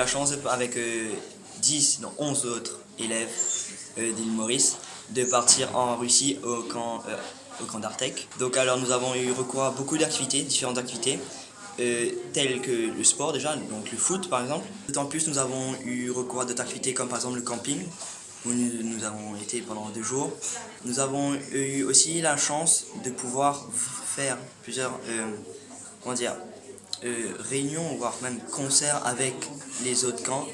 la chance, avec 11 autres élèves d'île Maurice, de partir en Russie au camp d'Artek. Donc alors nous avons eu recours à beaucoup d'activités, différentes activités, telles que le sport déjà, donc le foot par exemple. D'autant plus nous avons eu recours à d'autres activités comme par exemple le camping, où nous avons été pendant 2 jours. Nous avons eu aussi la chance de pouvoir faire plusieurs réunions, voire même concerts avec les autres camps.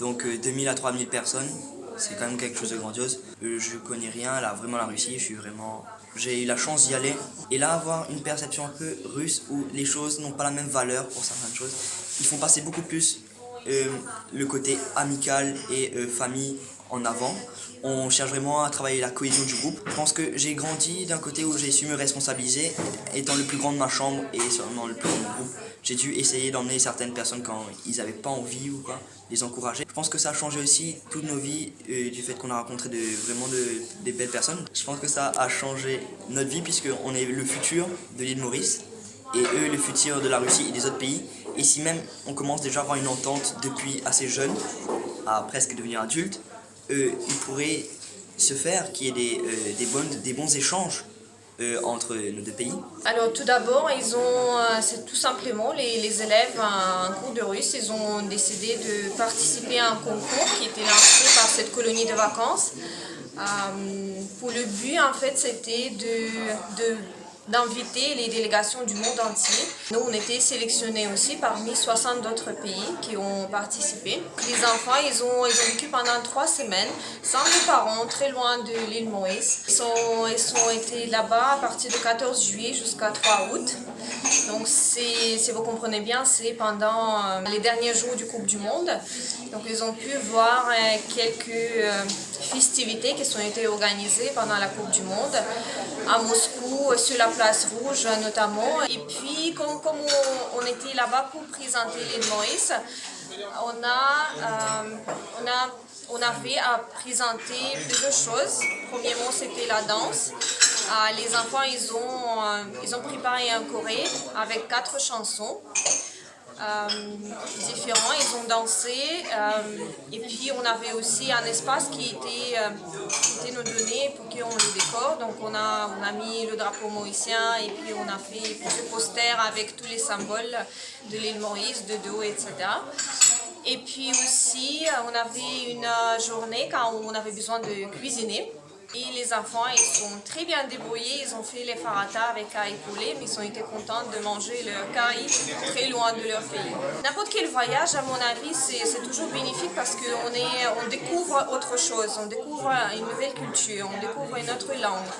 Donc 2000 à 3000 personnes, c'est quand même quelque chose de grandiose. Je connais rien, là, vraiment la Russie, j'ai eu la chance d'y aller. Et là, avoir une perception un peu russe où les choses n'ont pas la même valeur pour certaines choses. Ils font passer beaucoup plus le côté amical et famille en avant. On cherche vraiment à travailler la cohésion du groupe. Je pense que j'ai grandi d'un côté où j'ai su me responsabiliser, étant le plus grand de ma chambre et seulement le plus grand du groupe. J'ai dû essayer d'emmener certaines personnes quand ils n'avaient pas envie ou quoi, les encourager. Je pense que ça a changé aussi toutes nos vies du fait qu'on a rencontré des belles personnes. Je pense que ça a changé notre vie puisqu'on est le futur de l'île Maurice et eux le futur de la Russie et des autres pays. Et si même on commence déjà à avoir une entente depuis assez jeune, à presque devenir adulte, il pourrait se faire qu'il y ait des bons échanges entre nos deux pays. Alors tout d'abord, c'est tout simplement les élèves à un cours de russe, ils ont décidé de participer à un concours qui était lancé par cette colonie de vacances. Pour le but, en fait, c'était d'inviter les délégations du monde entier. Nous, on était sélectionnés aussi parmi 60 autres pays qui ont participé. Les enfants, ils ont vécu pendant 3 semaines sans les parents, très loin de l'île Maurice. Ils ont été là-bas à partir du 14 juillet jusqu'à 3 août. Donc, si vous comprenez bien, c'est pendant les derniers jours du Coupe du Monde. Donc, ils ont pu voir quelques festivités qui ont été organisées pendant la Coupe du Monde à Moscou, sur la place Rouge notamment. Et puis, comme on était là-bas pour présenter l'île Maurice, on avait à présenter plusieurs choses. Premièrement, c'était la danse. Les enfants, ils ont préparé un choré avec 4 chansons différents. Ils ont dansé. Et puis, on avait aussi un espace qui était nous donné pour qu'on le décore. Donc, on a mis le drapeau mauricien et puis on a fait plusieurs posters avec tous les symboles de l'île Maurice, de dos, etc. Et puis aussi, on avait une journée quand on avait besoin de cuisiner. Et les enfants, ils sont très bien débrouillés, ils ont fait les farata avec caille poulet, mais ils ont été contents de manger leur caille très loin de leur pays. N'importe quel voyage, à mon avis, c'est toujours bénéfique parce qu'on découvre autre chose, on découvre une nouvelle culture, on découvre une autre langue.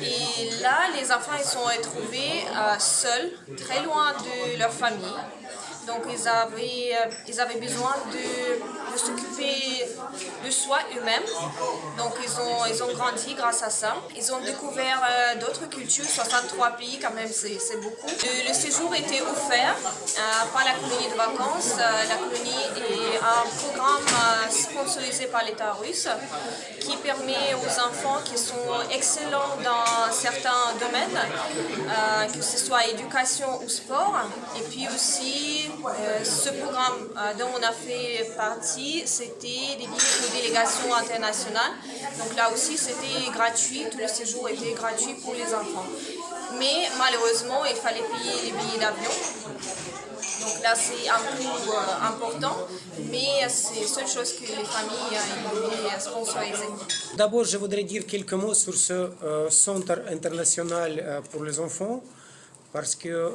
Et là, les enfants, ils sont retrouvés seuls, très loin de leur famille. Donc ils avaient besoin de s'occuper de soi eux-mêmes. Donc ils ont grandi grâce à ça. Ils ont découvert d'autres cultures, 63 pays quand même, c'est beaucoup. Le séjour était offert par la colonie de vacances. La colonie est un programme sponsorisé par l'État russe qui permet aux enfants qui sont excellents dans certains domaines, que ce soit éducation ou sport, et puis aussi ce programme dont on a fait partie, c'était des billets de délégation internationale. Donc là aussi, c'était gratuit, tout le séjour était gratuit pour les enfants. Mais malheureusement, il fallait payer les billets d'avion. Donc là, c'est un coût important, mais c'est la seule chose que les familles devaient sponsoriser. D'abord, je voudrais dire quelques mots sur ce centre international pour les enfants, parce que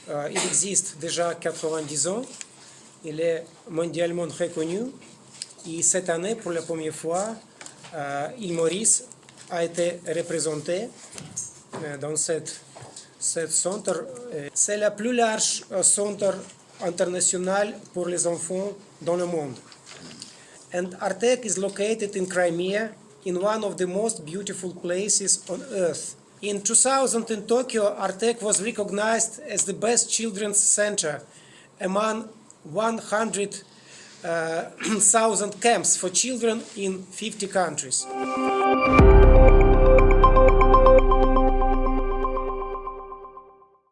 il existe déjà 90 ans, il est mondialement reconnu, et cette année, pour la première fois, l'île Maurice a été représentée dans cette centre. C'est le plus large centre international pour les enfants dans le monde. And Artek is located in Crimea, in one of the most beautiful places on earth. In 2000 in Tokyo, Artek was recognized as the best children's center among 100,000 camps for children in 50 countries.